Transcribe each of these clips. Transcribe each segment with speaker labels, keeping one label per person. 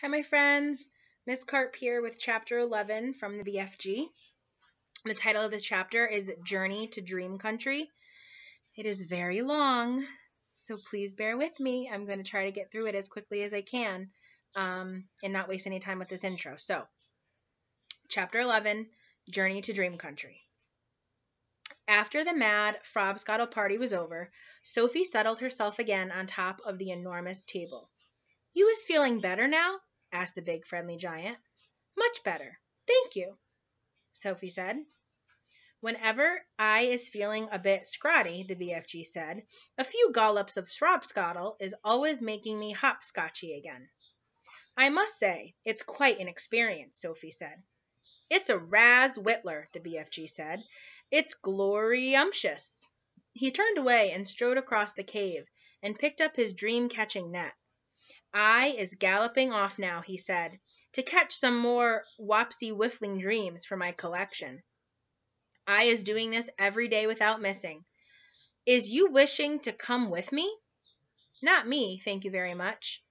Speaker 1: Hi, my friends. Miss Carp here with Chapter 11 from the BFG. The title of this chapter is Journey to Dream Country. It is very long, so please bear with me. I'm going to try to get through it as quickly as I can and not waste any time with this intro. So, Chapter 11, Journey to Dream Country. After the mad Frobscottle party was over, Sophie settled herself again on top of the enormous table. "You is feeling better now?" asked the big friendly giant. "Much better, thank you," Sophie said. "Whenever I is feeling a bit scrotty," the BFG said, "a few gollops of Frobscottle is always making me hopscotchy again." "I must say, it's quite an experience," Sophie said. "It's a raz whittler," the BFG said. "It's gloriumptious." He turned away and strode across the cave and picked up his dream-catching net. "I is galloping off now," he said, "to catch some more wopsy-whiffling dreams for my collection. I is doing this every day without missing. Is you wishing to come with me?" "Not me, thank you very much,"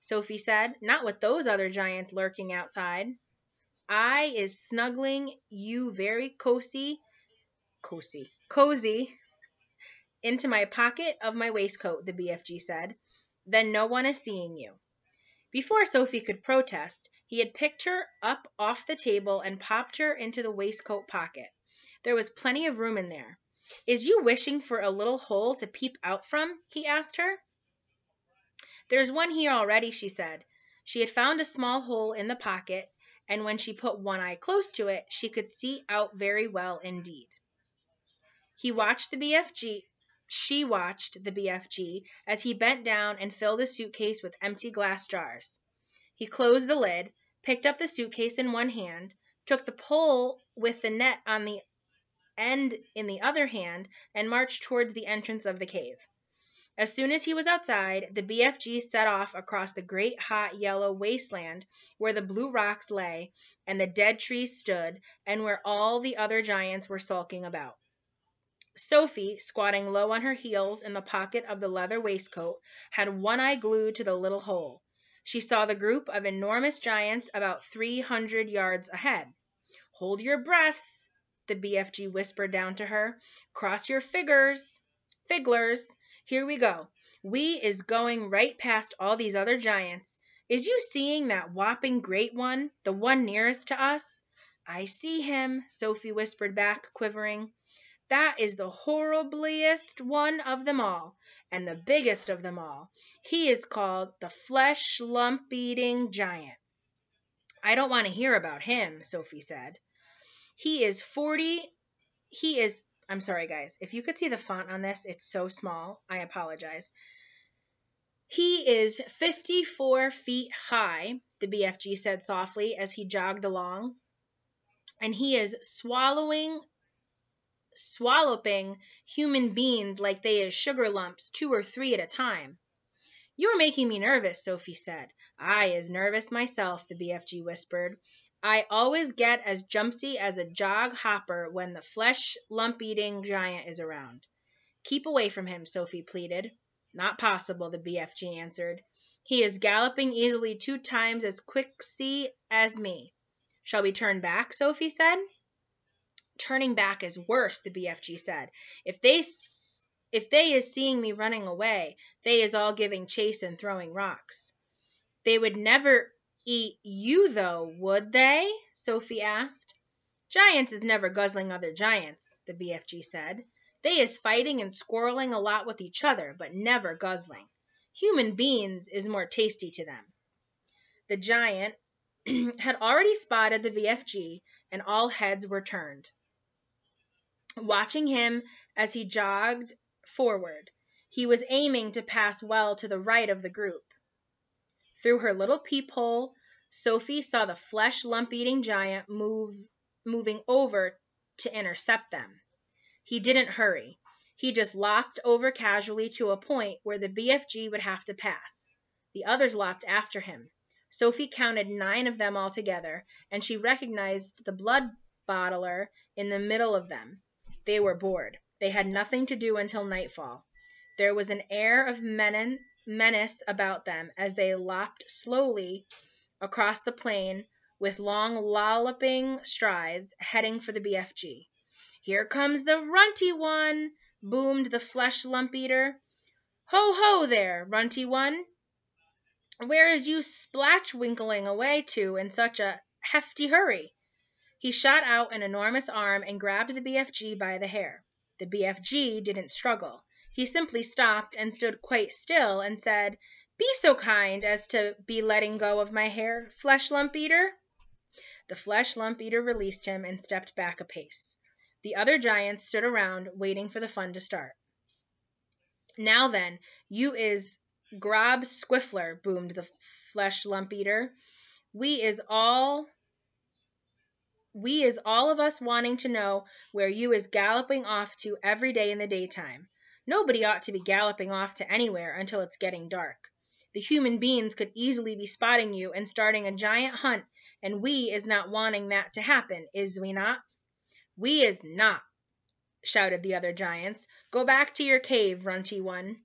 Speaker 1: Sophie said. "Not with those other giants lurking outside. I is snuggling you very cozy into my pocket of my waistcoat," the BFG said. "Then no one is seeing you." Before Sophie could protest, he had picked her up off the table and popped her into the waistcoat pocket. There was plenty of room in there. "Is you wishing for a little hole to peep out from?" he asked her. "There's one here already," she said. She had found a small hole in the pocket, and when she put one eye close to it, she could see out very well indeed. She watched the BFG as he bent down and filled a suitcase with empty glass jars. He closed the lid, picked up the suitcase in one hand, took the pole with the net on the end in the other hand, and marched towards the entrance of the cave. As soon as he was outside, the BFG set off across the great hot yellow wasteland where the blue rocks lay and the dead trees stood and where all the other giants were sulking about. Sophie, squatting low on her heels in the pocket of the leather waistcoat, had one eye glued to the little hole. She saw the group of enormous giants about 300 yards ahead. "Hold your breaths," the BFG whispered down to her. "Cross your figglers. Here we go. We is going right past all these other giants. Is you seeing that whopping great one, the one nearest to us?" "I see him," Sophie whispered back, quivering. "That is the horribliest one of them all, and the biggest of them all. He is called the flesh lump-eating giant." "I don't want to hear about him," Sophie said. I'm sorry, guys. If you could see the font on this, it's so small. I apologize. "He is 54 feet high," the BFG said softly as he jogged along, "and he is swallowing human beings like they is sugar lumps, 2 or 3 at a time." "You're making me nervous," Sophie said. "I is nervous myself," the BFG whispered. "I always get as jumpsy as a jog hopper when the flesh lump-eating giant is around." "Keep away from him," Sophie pleaded. "Not possible," the BFG answered. "He is galloping easily 2 times as quicksy as me." "Shall we turn back?" Sophie said. "Turning back is worse," the BFG said. If they is seeing me running away, they is all giving chase and throwing rocks." "They would never eat you, though, would they?" Sophie asked. "Giants is never guzzling other giants," the BFG said. "They is fighting and squirreling a lot with each other, but never guzzling. Human beings is more tasty to them." The giant had already spotted the BFG, and all heads were turned, watching him as he jogged forward. He was aiming to pass well to the right of the group. Through her little peephole, Sophie saw the flesh lump-eating giant moving over to intercept them. He didn't hurry. He just lopped over casually to a point where the BFG would have to pass. The others lopped after him. Sophie counted 9 of them altogether, and she recognized the blood bottler in the middle of them. They were bored. They had nothing to do until nightfall. There was an air of menace about them as they lopped slowly across the plain with long lolloping strides, heading for the BFG. "Here comes the runty one," boomed the flesh lump eater. "Ho, ho there, runty one. Where is you splatchwinkling away to in such a hefty hurry?" He shot out an enormous arm and grabbed the BFG by the hair. The BFG didn't struggle. He simply stopped and stood quite still and said, "Be so kind as to be letting go of my hair, flesh lump eater." The flesh lump eater released him and stepped back a pace. The other giants stood around waiting for the fun to start. "Now then, you is Grob Squiffler," boomed the flesh lump eater. We is all of us wanting to know where you is galloping off to every day in the daytime. Nobody ought to be galloping off to anywhere until it's getting dark. The human beings could easily be spotting you and starting a giant hunt, and we is not wanting that to happen, is we not?" "We is not," shouted the other giants. "Go back to your cave, runty one."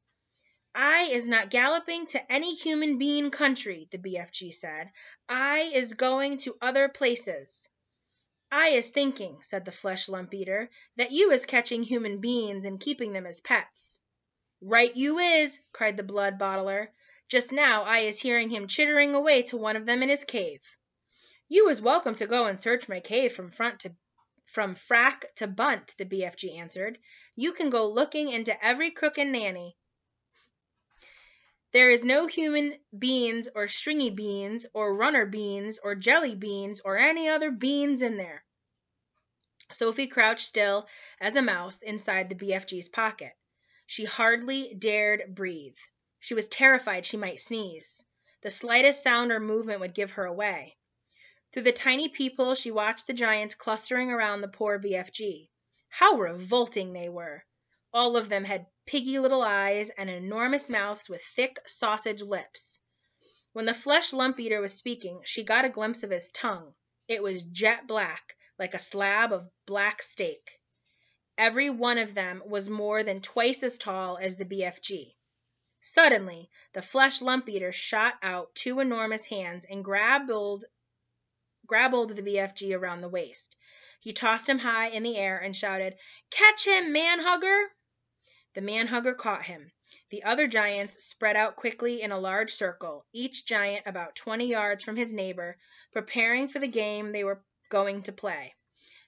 Speaker 1: "I is not galloping to any human being country," the BFG said. "I is going to other places." "I is thinking," said the flesh lump eater, "that you is catching human beings and keeping them as pets." "Right you is," cried the blood bottler. "Just now I is hearing him chittering away to one of them in his cave." "You is welcome to go and search my cave from frack to bunt," the BFG answered. "You can go looking into every crook and nanny. There is no human beans or stringy beans or runner beans or jelly beans or any other beans in there." Sophie crouched still as a mouse inside the BFG's pocket. She hardly dared breathe. She was terrified she might sneeze. The slightest sound or movement would give her away. Through the tiny peephole she watched the giants clustering around the poor BFG. How revolting they were! All of them had piggy little eyes and enormous mouths with thick sausage lips. When the flesh lump eater was speaking, she got a glimpse of his tongue. It was jet black, like a slab of black steak. Every one of them was more than twice as tall as the BFG. Suddenly, the flesh lump eater shot out two enormous hands and grabbled the BFG around the waist. He tossed him high in the air and shouted, "Catch him, man-hugger!" The man-hugger caught him. The other giants spread out quickly in a large circle, each giant about 20 yards from his neighbor, preparing for the game they were going to play.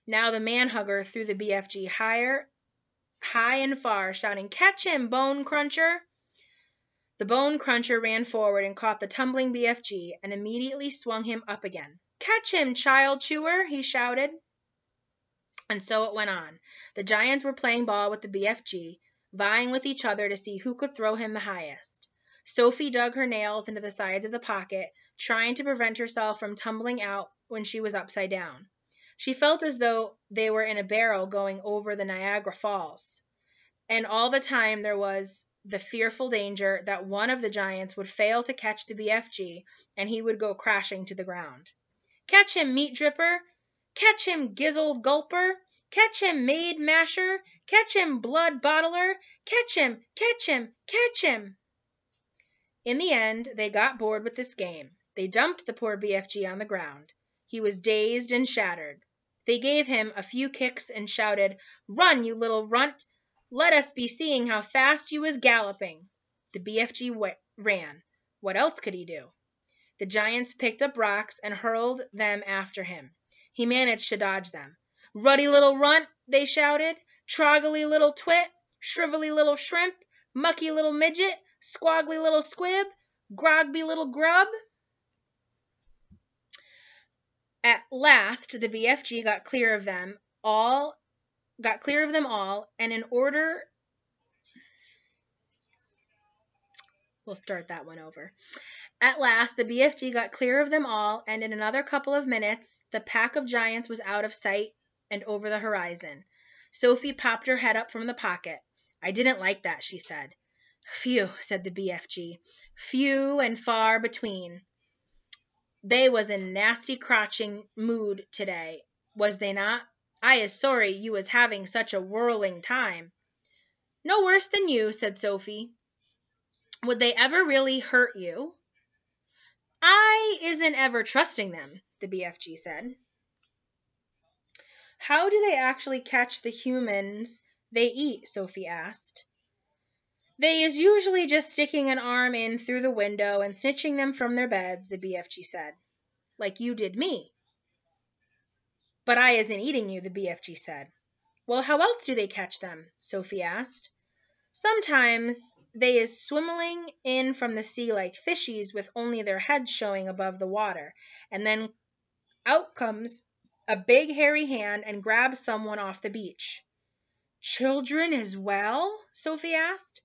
Speaker 1: Now the man-hugger threw the BFG high and far, shouting, "Catch him, bone cruncher!" The bone cruncher ran forward and caught the tumbling BFG and immediately swung him up again. "Catch him, child chewer!" he shouted. And so it went on. The giants were playing ball with the BFG, vying with each other to see who could throw him the highest. Sophie dug her nails into the sides of the pocket, trying to prevent herself from tumbling out when she was upside down. She felt as though they were in a barrel going over the Niagara Falls. And all the time there was the fearful danger that one of the giants would fail to catch the BFG and he would go crashing to the ground. "Catch him, meat dripper! Catch him, gizzled gulper! Catch him, maid masher! Catch him, blood bottler! Catch him! Catch him! Catch him!" In the end, they got bored with this game. They dumped the poor BFG on the ground. He was dazed and shattered. They gave him a few kicks and shouted, "Run, you little runt! Let us be seeing how fast you is galloping." The BFG ran. What else could he do? The giants picked up rocks and hurled them after him. He managed to dodge them. "Ruddy little runt!" they shouted. "Troggly little twit! Shrivelly little shrimp! Mucky little midget! Squaggly little squib! Grogby little grub!" At last the BFG got clear of them all, and in order... We'll start that one over. At last, the BFG got clear of them all, and in another couple of minutes, the pack of giants was out of sight and over the horizon. Sophie popped her head up from the pocket. "I didn't like that," she said. "Phew," said the BFG. "Few and far between. They was in nasty crotching mood today, was they not? I is sorry you was having such a whirling time." "No worse than you," said Sophie. "Would they ever really hurt you?" I isn't ever trusting them, the BFG said. How do they actually catch the humans they eat? Sophie asked. They is usually just sticking an arm in through the window and snitching them from their beds, the BFG said. Like you did me. But I isn't eating you, the BFG said. Well, how else do they catch them? Sophie asked. Sometimes they is swimming in from the sea like fishies with only their heads showing above the water, and then out comes a big hairy hand and grabs someone off the beach. Children as well? Sophie asked.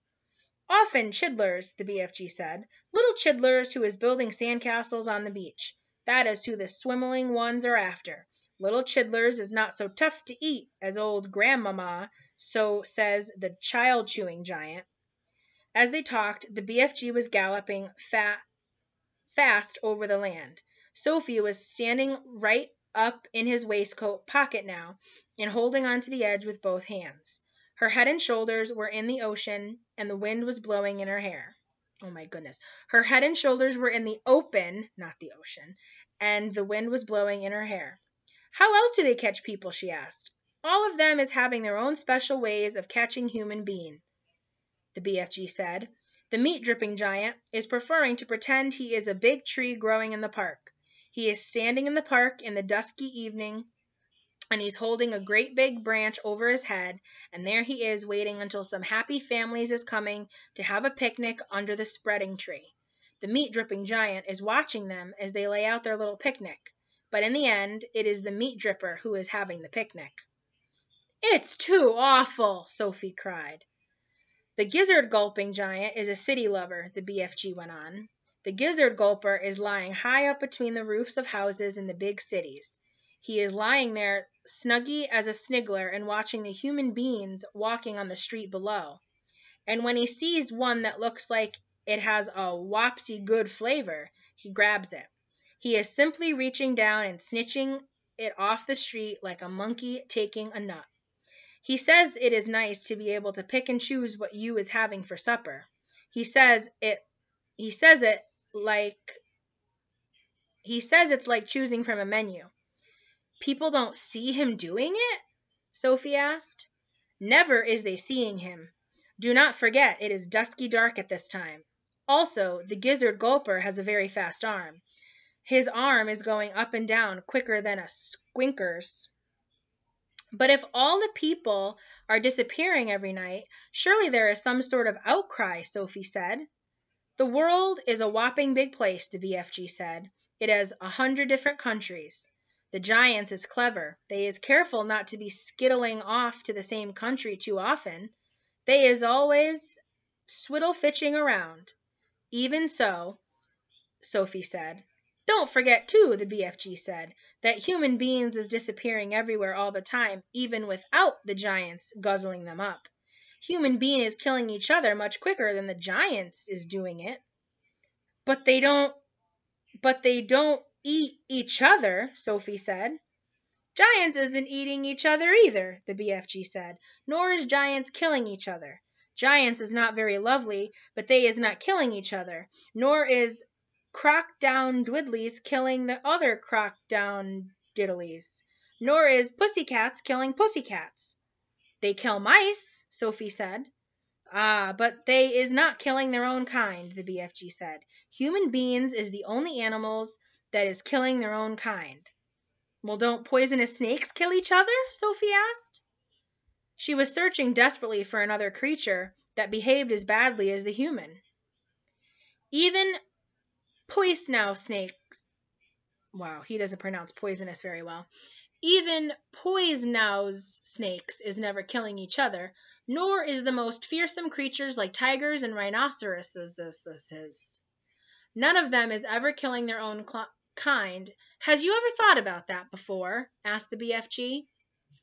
Speaker 1: Often chidlers, the BFG said. Little chidlers who is building sandcastles on the beach. That is who the swimmeling ones are after. Little chidlers is not so tough to eat as old grandmama, so says the child-chewing giant. As they talked, the BFG was galloping fast over the land. Sophie was standing right up in his waistcoat pocket now and holding onto the edge with both hands. Her head and shoulders were in the ocean, and the wind was blowing in her hair. Oh my goodness. Her head and shoulders were in the open, not the ocean, and the wind was blowing in her hair. How else do they catch people? She asked. All of them is having their own special ways of catching human being, the BFG said. The meat-dripping giant is preferring to pretend he is a big tree growing in the park. He is standing in the park in the dusky evening, and he's holding a great big branch over his head, and there he is waiting until some happy families is coming to have a picnic under the spreading tree. The meat-dripping giant is watching them as they lay out their little picnic, but in the end, it is the meat-dripper who is having the picnic. It's too awful, Sophie cried. The gizzard-gulping giant is a city lover, the BFG went on. The gizzard-gulper is lying high up between the roofs of houses in the big cities. He is lying there snuggy as a sniggler and watching the human beings walking on the street below. And when he sees one that looks like it has a wopsy good flavor, he grabs it. He is simply reaching down and snitching it off the street like a monkey taking a nut. He says it is nice to be able to pick and choose what you is having for supper. He says it's like choosing from a menu. People don't see him doing it? Sophie asked. Never is they seeing him. Do not forget it is dusky dark at this time. Also, the gizzard gulper has a very fast arm. His arm is going up and down quicker than a squinker's. But if all the people are disappearing every night, surely there is some sort of outcry, Sophie said. The world is a whopping big place, the BFG said. It has 100 different countries. The giants is clever. They is careful not to be skittling off to the same country too often. They is always swiddle-fitching around. Even so, Sophie said. Don't forget, too, the BFG said, that human beings is disappearing everywhere all the time, even without the giants guzzling them up. Human beings is killing each other much quicker than the giants is doing it. But they don't eat each other, Sophie said. Giants isn't eating each other either, the BFG said, nor is giants killing each other. Giants is not very lovely, but they is not killing each other, nor is crock-down dwiddlies killing the other crock-down diddlies, nor is pussycats killing pussycats. They kill mice, Sophie said. Ah, but they is not killing their own kind, the BFG said. Human beings is the only animals that is killing their own kind. Well, don't poisonous snakes kill each other? Sophie asked. She was searching desperately for another creature that behaved as badly as the human. Even poisonous snakes. Wow, he doesn't pronounce poisonous very well. Even poisonous snakes is never killing each other, nor is the most fearsome creatures like tigers and rhinoceroses. None of them is ever killing their own kind. Has you ever thought about that before? Asked the BFG.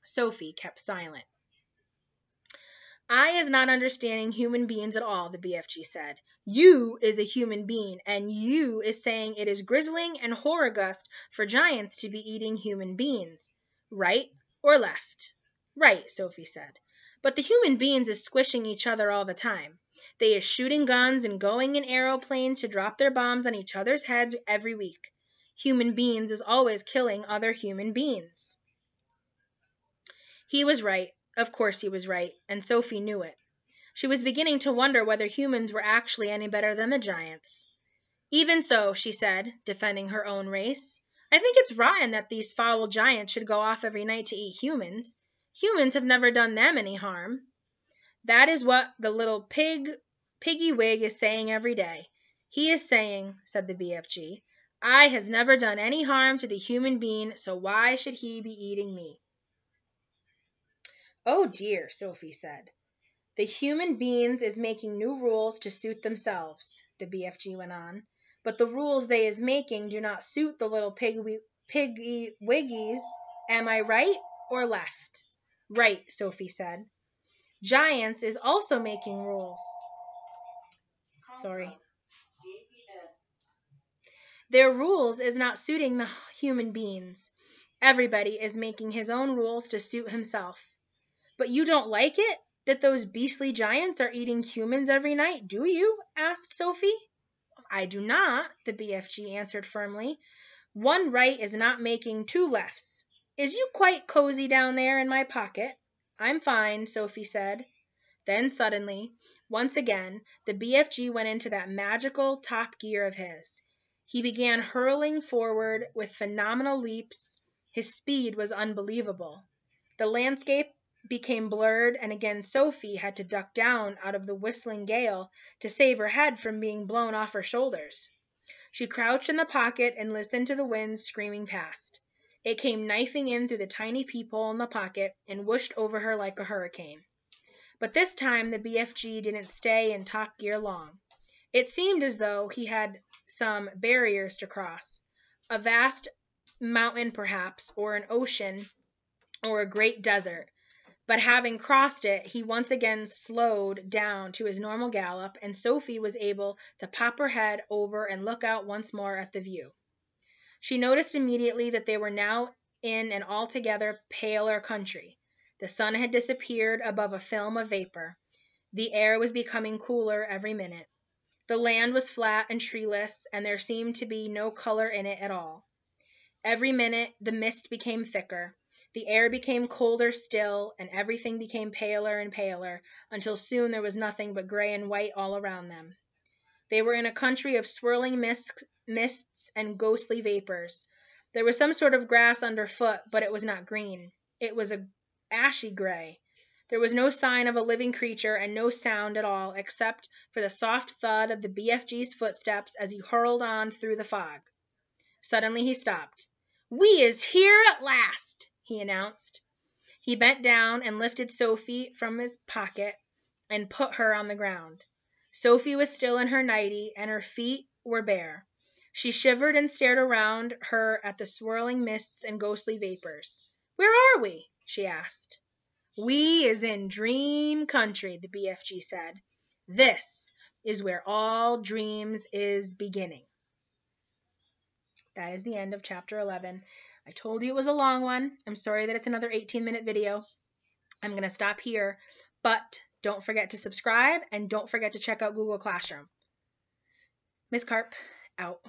Speaker 1: Sophie kept silent. I is not understanding human beings at all, the BFG said. You is a human being, and you is saying it is grizzling and horrorgust for giants to be eating human beings. Right or left? Right, Sophie said. But the human beings is squishing each other all the time. They is shooting guns and going in aeroplanes to drop their bombs on each other's heads every week. Human beings is always killing other human beings. He was right. Of course he was right, and Sophie knew it. She was beginning to wonder whether humans were actually any better than the giants. Even so, she said, defending her own race, I think it's rotten that these foul giants should go off every night to eat humans. Humans have never done them any harm. That is what the little piggy wig is saying every day. He is saying, said the BFG, I has never done any harm to the human being, so why should he be eating me? Oh dear, Sophie said. The human beings is making new rules to suit themselves, the BFG went on. But the rules they is making do not suit the little piggy wiggies. Am I right or left? Right, Sophie said. Giants is also making rules. Sorry. Their rules is not suiting the human beings. Everybody is making his own rules to suit himself. But you don't like it that those beastly giants are eating humans every night, do you? Asked Sophie. I do not, the BFG answered firmly. One right is not making two lefts. Is you quite cozy down there in my pocket? I'm fine, Sophie said. Then suddenly, once again, the BFG went into that magical top gear of his. He began hurling forward with phenomenal leaps. His speed was unbelievable. The landscape became blurred, and again Sophie had to duck down out of the whistling gale to save her head from being blown off her shoulders. She crouched in the pocket and listened to the wind screaming past. It came knifing in through the tiny peephole in the pocket and whooshed over her like a hurricane. But this time the BFG didn't stay in top gear long. It seemed as though he had some barriers to cross. A vast mountain perhaps, or an ocean, or a great desert. But having crossed it, he once again slowed down to his normal gallop, and Sophie was able to pop her head over and look out once more at the view. She noticed immediately that they were now in an altogether paler country. The sun had disappeared above a film of vapor. The air was becoming cooler every minute. The land was flat and treeless, and there seemed to be no color in it at all. Every minute the mist became thicker. The air became colder still, and everything became paler and paler, until soon there was nothing but gray and white all around them. They were in a country of swirling mists and ghostly vapors. There was some sort of grass underfoot, but it was not green. It was a ashy gray. There was no sign of a living creature and no sound at all, except for the soft thud of the BFG's footsteps as he hurled on through the fog. Suddenly he stopped. We is here at last, he announced. He bent down and lifted Sophie from his pocket and put her on the ground. Sophie was still in her nightie, and her feet were bare. She shivered and stared around her at the swirling mists and ghostly vapors. Where are we? She asked. We is in dream country, the BFG said. This is where all dreams is beginning. That is the end of chapter 11. I told you it was a long one. I'm sorry that it's another 18-minute video. I'm going to stop here, but don't forget to subscribe and don't forget to check out Google Classroom. Miss Carp, out.